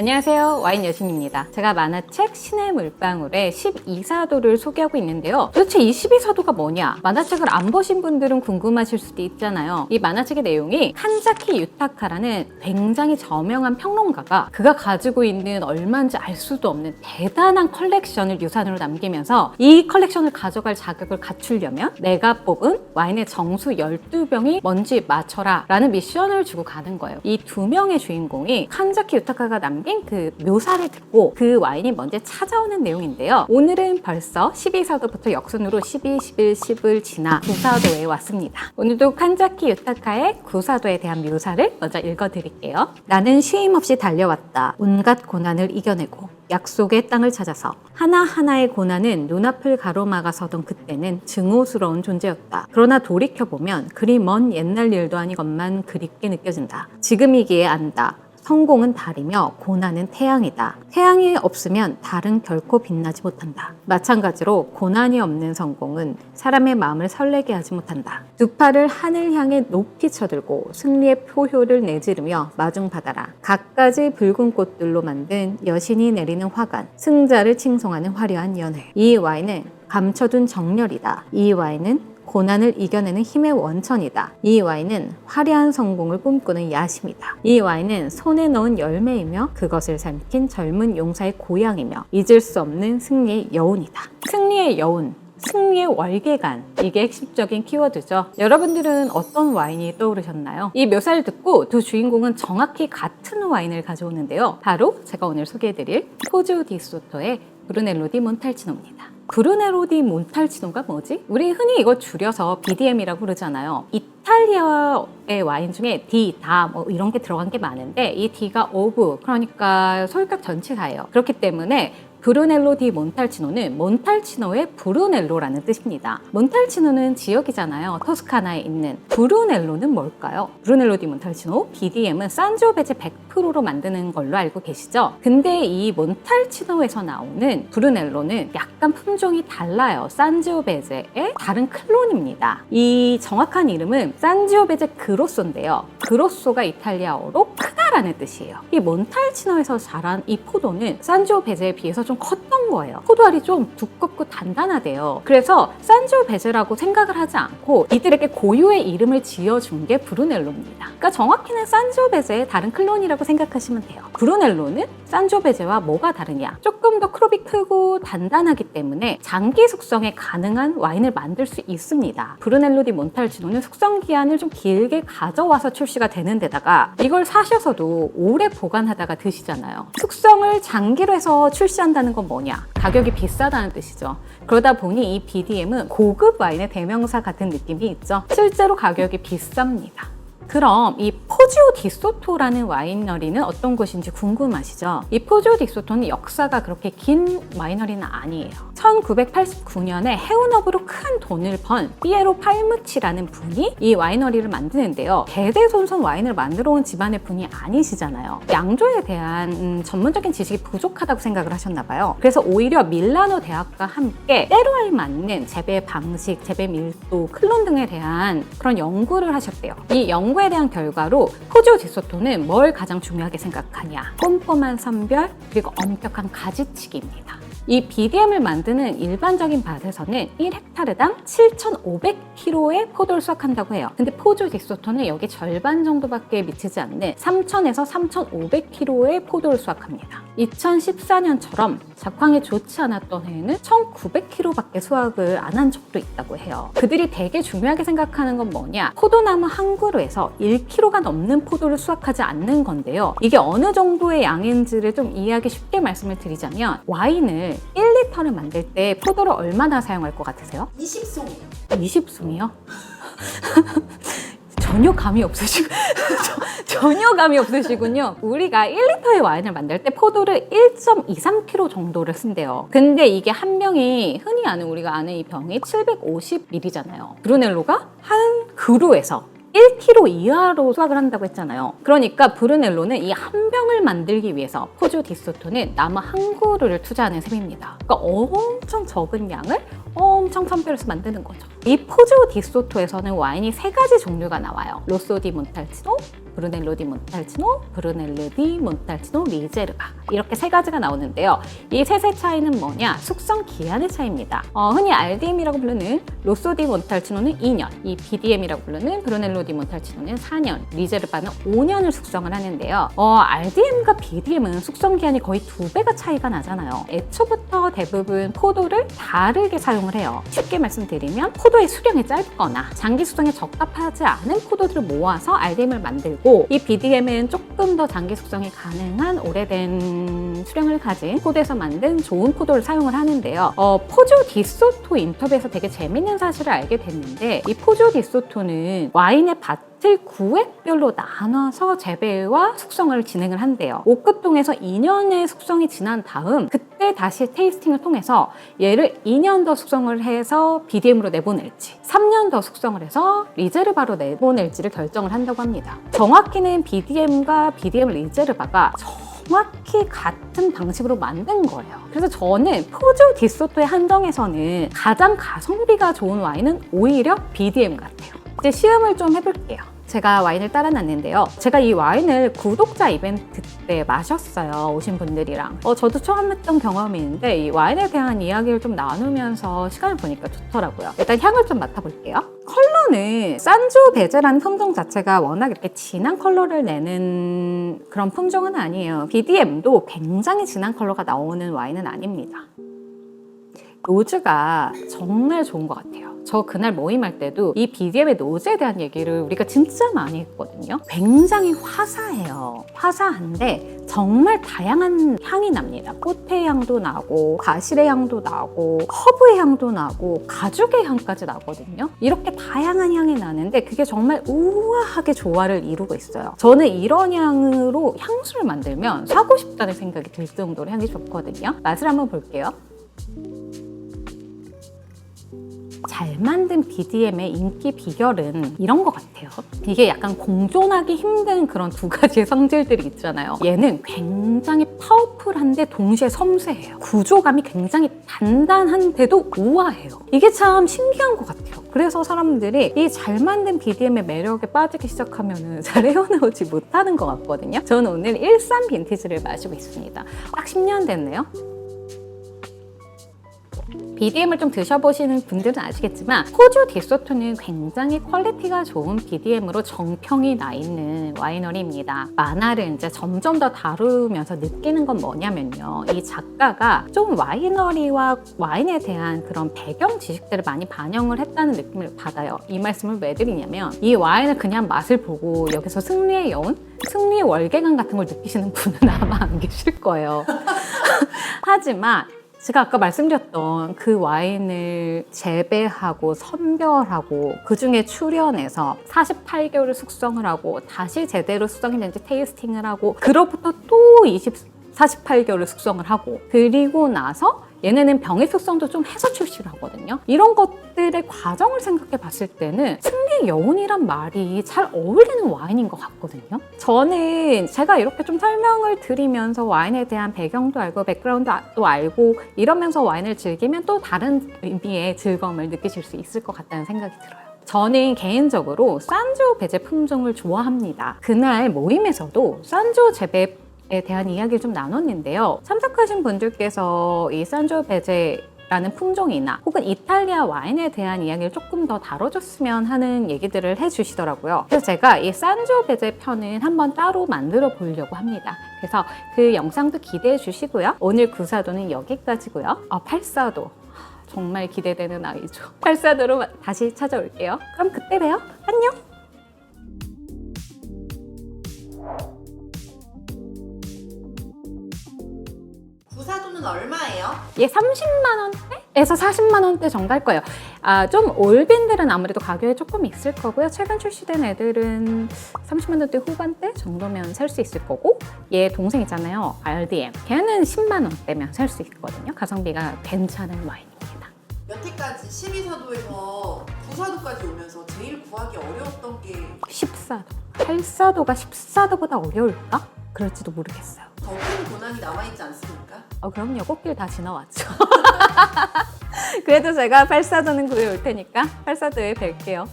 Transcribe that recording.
안녕하세요, 와인 여신입니다. 제가 만화책 신의 물방울의 12사도를 소개하고 있는데요. 도대체 이 12사도가 뭐냐? 만화책을 안 보신 분들은 궁금하실 수도 있잖아요. 이 만화책의 내용이 칸자키 유타카라는 굉장히 저명한 평론가가 그가 가지고 있는 얼마인지 알 수도 없는 대단한 컬렉션을 유산으로 남기면서 이 컬렉션을 가져갈 자격을 갖추려면 내가 뽑은 와인의 정수 12병이 뭔지 맞춰라 라는 미션을 주고 가는 거예요. 이 두 명의 주인공이 칸자키 유타카가 남긴 그 묘사를 듣고 그 와인이 먼저 찾아오는 내용인데요. 오늘은 벌써 12사도부터 역순으로 12, 11, 10을 지나 9사도에 왔습니다. 오늘도 칸자키 유타카의 9사도에 대한 묘사를 먼저 읽어드릴게요. 나는 쉼 없이 달려왔다. 온갖 고난을 이겨내고 약속의 땅을 찾아서 하나하나의 고난은 눈앞을 가로막아 서던 그때는 증오스러운 존재였다. 그러나 돌이켜보면 그리 먼 옛날 일도 아니건만 그립게 느껴진다. 지금이기에 안다. 성공은 달이며 고난은 태양이다. 태양이 없으면 달은 결코 빛나지 못한다. 마찬가지로 고난이 없는 성공은 사람의 마음을 설레게 하지 못한다. 두 팔을 하늘 향해 높이 쳐들고 승리의 포효를 내지르며 마중받아라. 갖가지 붉은 꽃들로 만든 여신이 내리는 화관, 승자를 칭송하는 화려한 연회. 이 와인은 감춰둔 정열이다. 이 와인은 고난을 이겨내는 힘의 원천이다. 이 와인은 화려한 성공을 꿈꾸는 야심이다. 이 와인은 손에 넣은 열매이며 그것을 삼킨 젊은 용사의 고향이며 잊을 수 없는 승리의 여운이다. 승리의 여운, 승리의 월계관, 이게 핵심적인 키워드죠. 여러분들은 어떤 와인이 떠오르셨나요? 이 묘사를 듣고 두 주인공은 정확히 같은 와인을 가져오는데요. 바로 제가 오늘 소개해드릴 포조 디 소토의 브루넬로 디 몬탈치노입니다. 브루넬로 디 몬탈치노가 뭐지? 우리 흔히 이거 줄여서 BDM이라고 부르잖아요. 이탈리아의 와인 중에 디, 다 뭐 이런 게 들어간 게 많은데 이 D가 오브, 그러니까 소유격 전치사예요. 그렇기 때문에 브루넬로 디 몬탈치노는 몬탈치노의 브루넬로라는 뜻입니다. 몬탈치노는 지역이잖아요. 토스카나에 있는. 브루넬로는 뭘까요? 브루넬로 디 몬탈치노, BDM은 산지오베제 100%로 만드는 걸로 알고 계시죠? 근데 이 몬탈치노에서 나오는 브루넬로는 약간 품종이 달라요. 산지오베제의 다른 클론입니다. 이 정확한 이름은 산지오베제 그로소인데요. 그로소가 이탈리아어로 크다라는 뜻이에요. 이 몬탈치노에서 자란 이 포도는 산지오베제에 비해서 좀 컸던 거예요. 포도알이 좀 두껍고 단단하대요. 그래서 산지오베제라고 생각을 하지 않고 이들에게 고유의 이름을 지어준 게 브루넬로입니다. 그러니까 정확히는 산지오베제의 다른 클론이라고 생각하시면 돼요. 브루넬로는 산지오베제와 뭐가 다르냐? 조금 더 크롭이 크고 단단하기 때문에 장기 숙성에 가능한 와인을 만들 수 있습니다. 브루넬로 디 몬탈치노는 숙성 기한을 좀 길게 가져와서 출시가 되는 데다가 이걸 사셔서도 오래 보관하다가 드시잖아요. 숙성을 장기로 해서 출시한다는 건 뭐냐? 가격이 비싸다는 뜻이죠. 그러다 보니 이 BDM은 고급 와인의 대명사 같은 느낌이 있죠. 실제로 가격이 비쌉니다. 그럼 이 포지오 디 소토라는 와이너리는 어떤 곳인지 궁금하시죠? 이 포지오 디 소토는 역사가 그렇게 긴 와이너리는 아니에요. 1989년에 해운업으로 큰 돈을 번 피에로 팔무치라는 분이 이 와이너리를 만드는데요. 대대손손 와인을 만들어 온 집안의 분이 아니시잖아요. 양조에 대한 전문적인 지식이 부족하다고 생각을 하셨나 봐요. 그래서 오히려 밀라노 대학과 함께 때로 알맞는 재배 방식, 재배 밀도, 클론 등에 대한 그런 연구를 하셨대요. 이 연구에 대한 결과로 포지오 디 소토는 뭘 가장 중요하게 생각하냐? 꼼꼼한 선별, 그리고 엄격한 가지치기입니다. 이 BDM을 만드는 일반적인 밭에서는 1헥타르당 7,500kg의 포도를 수확한다고 해요. 근데 포조 디 소토는 여기 절반 정도밖에 미치지 않는 3,000에서 3,500kg의 포도를 수확합니다. 2014년처럼 작황이 좋지 않았던 해에는 1,900kg밖에 수확을 안 한 적도 있다고 해요. 그들이 되게 중요하게 생각하는 건 뭐냐? 포도나무 한 그루에서 1kg가 넘는 포도를 수확하지 않는 건데요. 이게 어느 정도의 양인지를 좀 이해하기 쉽게 말씀을 드리자면 와인을 1리터를 만들 때 포도를 얼마나 사용할 것 같으세요? 20송이요. 20송이요? 전혀 감이 없으시고 전혀 감이 없으시군요. 우리가 1리터의 와인을 만들 때 포도를 1.23kg 정도를 쓴대요. 근데 이게 한 병이 흔히 우리가 아는 이 병이 750ml잖아요. 브루넬로가 한 그루에서 1kg 이하로 수확을 한다고 했잖아요. 그러니까 브루넬로는 이 한 병을 만들기 위해서 포조 디 소토는 나무 한 그루를 투자하는 셈입니다. 그러니까 엄청 적은 양을 엄청 선별해서 만드는 거죠. 이 포조 디 소토에서는 와인이 3가지 종류가 나와요. 로소 디 몬탈치노, 브루넬로 디 몬탈치노, 브루넬로 디 몬탈치노 리제르바 이렇게 세 가지가 나오는데요. 이 셋의 차이는 뭐냐? 숙성 기한의 차이입니다. 흔히 RDM이라고 부르는 로쏘 디 몬탈치노는 2년, 이 BDM이라고 부르는 브루넬로 디 몬탈치노는 4년, 리제르바는 5년을 숙성을 하는데요. RDM과 BDM은 숙성 기한이 거의 2배가 차이가 나잖아요. 애초부터 대부분 포도를 다르게 사용을 해요. 쉽게 말씀드리면 포도의 수령이 짧거나 장기 숙성에 적합하지 않은 포도들을 모아서 RDM을 만들고, 이 BDM은 조금 더 장기 숙성이 가능한 오래된 수령을 가진 포도에서 만든 좋은 포도를 사용을 하는데요. 포조 디소토 인터뷰에서 되게 재밌는 사실을 알게 됐는데, 이 포조 디소토는 와인의 밭을 구획별로 나눠서 재배와 숙성을 진행을 한대요. 오크통에서 2년의 숙성이 지난 다음 그때 다시 테이스팅을 통해서 얘를 2년 더 숙성을 해서 BDM으로 내보낼지, 3년 더 숙성을 해서 리제르바로 내보낼지를 결정을 한다고 합니다. 정확히는 BDM과 BDM 리제르바가 정확히 같은 방식으로 만든 거예요. 그래서 저는 포조 디소토의 한정에서는 가장 가성비가 좋은 와인은 오히려 BDM 같아요. 이제 시음을 좀 해볼게요. 제가 와인을 따라놨는데요. 제가 이 와인을 구독자 이벤트 때 마셨어요. 오신 분들이랑. 저도 처음 했던 경험이 있는데 이 와인에 대한 이야기를 좀 나누면서 시간을 보니까 좋더라고요. 일단 향을 좀 맡아볼게요. 컬러는 산조 베제라는 품종 자체가 워낙 이렇게 진한 컬러를 내는 그런 품종은 아니에요. BDM도 굉장히 진한 컬러가 나오는 와인은 아닙니다. 노즈가 정말 좋은 것 같아요. 저 그날 모임할 때도 이 BDM의 노즈에 대한 얘기를 우리가 진짜 많이 했거든요. 굉장히 화사해요. 화사한데 정말 다양한 향이 납니다. 꽃의 향도 나고, 과실의 향도 나고, 허브의 향도 나고, 가죽의 향까지 나거든요. 이렇게 다양한 향이 나는데 그게 정말 우아하게 조화를 이루고 있어요. 저는 이런 향으로 향수를 만들면 사고 싶다는 생각이 들 정도로 향이 좋거든요. 맛을 한번 볼게요. 잘 만든 BDM의 인기 비결은 이런 것 같아요. 이게 약간 공존하기 힘든 그런 두 가지의 성질들이 있잖아요. 얘는 굉장히 파워풀한데 동시에 섬세해요. 구조감이 굉장히 단단한데도 우아해요. 이게 참 신기한 것 같아요. 그래서 사람들이 이 잘 만든 BDM의 매력에 빠지기 시작하면 잘 헤어나오지 못하는 것 같거든요. 저는 오늘 13 빈티지를 마시고 있습니다. 딱 10년 됐네요. BDM을 좀 드셔보시는 분들은 아시겠지만 포조 디소토는 굉장히 퀄리티가 좋은 BDM으로 정평이 나 있는 와이너리입니다. 만화를 이제 점점 더 다루면서 느끼는 건 뭐냐면요. 이 작가가 좀 와이너리와 와인에 대한 그런 배경 지식들을 많이 반영을 했다는 느낌을 받아요. 이 말씀을 왜 드리냐면 이 와인을 그냥 맛을 보고 여기서 승리의 여운? 승리의 월계관 같은 걸 느끼시는 분은 아마 안 계실 거예요. 하지만 제가 아까 말씀드렸던 그 와인을 재배하고 선별하고 그 중에 추련해서 48개월을 숙성을 하고 다시 제대로 숙성했는지 테이스팅을 하고 그로부터 또 48개월을 숙성을 하고 그리고 나서 얘네는 병의 숙성도 좀 해서 출시를 하거든요. 이런 것들의 과정을 생각해 봤을 때는 승리의 여운이란 말이 잘 어울리는 와인인 것 같거든요. 저는 제가 이렇게 좀 설명을 드리면서 와인에 대한 배경도 알고 백그라운드도 알고 이러면서 와인을 즐기면 또 다른 의미의 즐거움을 느끼실 수 있을 것 같다는 생각이 들어요. 저는 개인적으로 산조 베제 품종을 좋아합니다. 그날 모임에서도 산조 재배 에 대한 이야기를 좀 나눴는데요. 참석하신 분들께서 이 산조 베제라는 품종이나 혹은 이탈리아 와인에 대한 이야기를 조금 더 다뤄줬으면 하는 얘기들을 해주시더라고요. 그래서 제가 이 산조 베제 편은 한번 따로 만들어 보려고 합니다. 그래서 그 영상도 기대해 주시고요. 오늘 구사도는 여기까지고요. 8사도 정말 기대되는 아이죠. 8사도로 다시 찾아올게요. 그럼 그때 봬요. 안녕! 구사도는 얼마예요? 얘 30만 원대에서 40만 원대 정도 할 거예요. 좀 올빈들은 아무래도 가격이 조금 있을 거고요. 최근 출시된 애들은 30만 원대 후반대 정도면 살 수 있을 거고, 얘 동생 있잖아요, RDM. 걔는 10만 원대면 살 수 있거든요. 가성비가 괜찮은 와인입니다. 여태까지 12사도에서 9사도까지 오면서 제일 구하기 어려웠던 게 14도. 8사도가 14도보다 어려울까? 그럴지도 모르겠어요. 더 큰 고난이 남아있지 않습니까? 그럼요. 꽃길 다 지나왔죠. 그래도 제가 8사도는 구해올 테니까 8사도에 뵐게요.